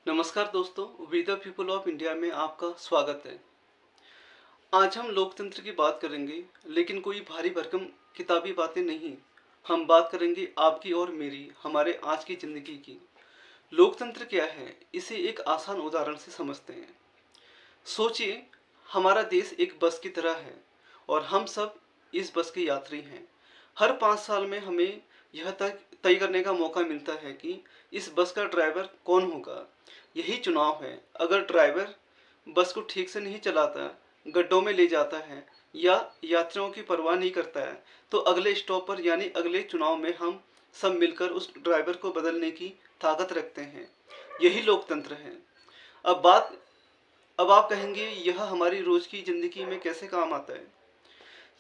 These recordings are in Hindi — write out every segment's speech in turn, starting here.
नमस्कार दोस्तों, we the people of India में आपका स्वागत है। आज हम लोकतंत्र की बात करेंगे, लेकिन कोई भारी भरकम किताबी बातें नहीं। हम बात करेंगे आपकी और मेरी, हमारे आज की ज़िंदगी की। लोकतंत्र क्या है, इसे एक आसान उदाहरण से समझते हैं। सोचिए, हमारा देश एक बस की तरह है और हम सब इस बस के यात्री हैं। हर 5 साल में हमें यह तय करने का मौका मिलता है कि इस बस का ड्राइवर कौन होगा। यही चुनाव है। अगर ड्राइवर बस को ठीक से नहीं चलाता, गड्ढों में ले जाता है या यात्रियों की परवाह नहीं करता है, तो अगले स्टॉप पर यानी अगले चुनाव में हम सब मिलकर उस ड्राइवर को बदलने की ताकत रखते हैं। यही लोकतंत्र है। अब बात अब आप कहेंगे, यह हमारी रोज की जिंदगी में कैसे काम आता है।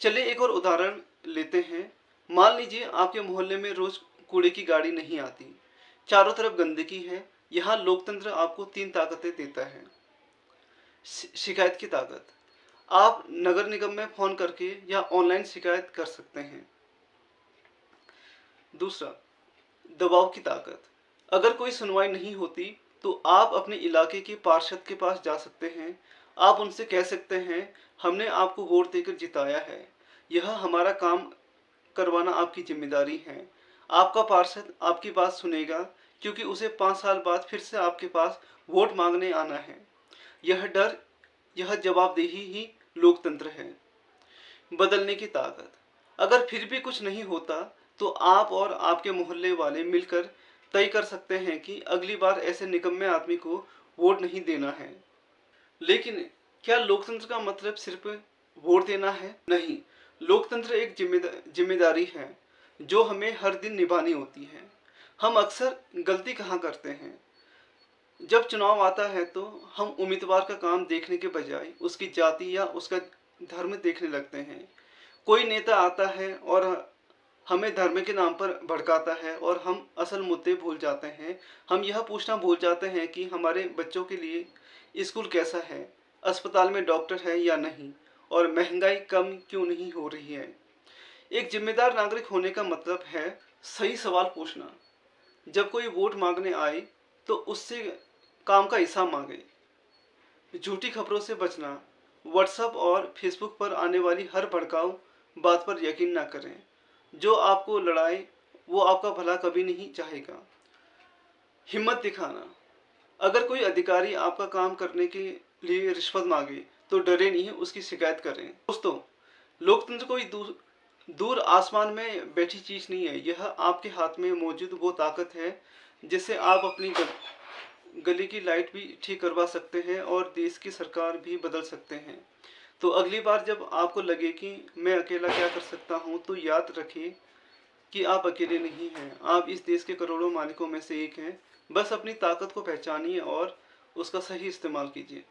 चलिए एक और उदाहरण लेते हैं। मान लीजिए आपके मोहल्ले में रोज कूड़े की गाड़ी नहीं आती, चारों तरफ गंदगी है। यहाँ लोकतंत्र आपको 3 ताकतें देता है। शिकायत की ताकत, आप नगर निगम में फोन करके या ऑनलाइन शिकायत कर सकते हैं। दूसरा, दबाव की ताकत, अगर कोई सुनवाई नहीं होती तो आप अपने इलाके के पार्षद के पास जा सकते हैं। आप उनसे कह सकते हैं, हमने आपको वोट देकर जिताया है, यह हमारा काम करवाना आपकी जिम्मेदारी है। आपका पार्षद आपकी बात सुनेगा, क्योंकि उसे 5 साल बाद फिर से आपके पास वोट मांगने आना है। यह जवाबदेही ही लोकतंत्र है। बदलने की ताकत, अगर फिर भी कुछ नहीं होता तो आप और आपके मोहल्ले वाले मिलकर तय कर सकते हैं कि अगली बार ऐसे निकम्मे आदमी को वोट नहीं देना है। लेकिन क्या लोकतंत्र का मतलब सिर्फ वोट देना है? नहीं, लोकतंत्र एक जिम्मेदारी है जो हमें हर दिन निभानी होती है। हम अक्सर गलती कहाँ करते हैं, जब चुनाव आता है तो हम उम्मीदवार का काम देखने के बजाय उसकी जाति या उसका धर्म देखने लगते हैं। कोई नेता आता है और हमें धर्म के नाम पर भड़काता है और हम असल मुद्दे भूल जाते हैं। हम यह पूछना भूल जाते हैं कि हमारे बच्चों के लिए स्कूल कैसा है, अस्पताल में डॉक्टर है या नहीं, और महंगाई कम क्यों नहीं हो रही है। एक जिम्मेदार नागरिक होने का मतलब है सही सवाल पूछना। जब कोई वोट मांगने आए तो उससे काम का हिसाब मांगे। झूठी खबरों से बचना, व्हाट्सएप और फेसबुक पर आने वाली हर भड़काऊ बात पर यकीन ना करें। जो आपको लड़ाए वो आपका भला कभी नहीं चाहेगा। हिम्मत दिखाना, अगर कोई अधिकारी आपका काम करने के लिए रिश्वत मांगे तो डरे नहीं, उसकी शिकायत करें। दोस्तों, लोकतंत्र कोई दूर आसमान में बैठी चीज नहीं है। यह आपके हाथ में मौजूद वो ताकत है जिससे आप अपनी गली की लाइट भी ठीक करवा सकते हैं और देश की सरकार भी बदल सकते हैं। तो अगली बार जब आपको लगे कि मैं अकेला क्या कर सकता हूँ, तो याद रखिए कि आप अकेले नहीं हैं। आप इस देश के करोड़ों मालिकों में से एक हैं। बस अपनी ताकत को पहचानिए और उसका सही इस्तेमाल कीजिए।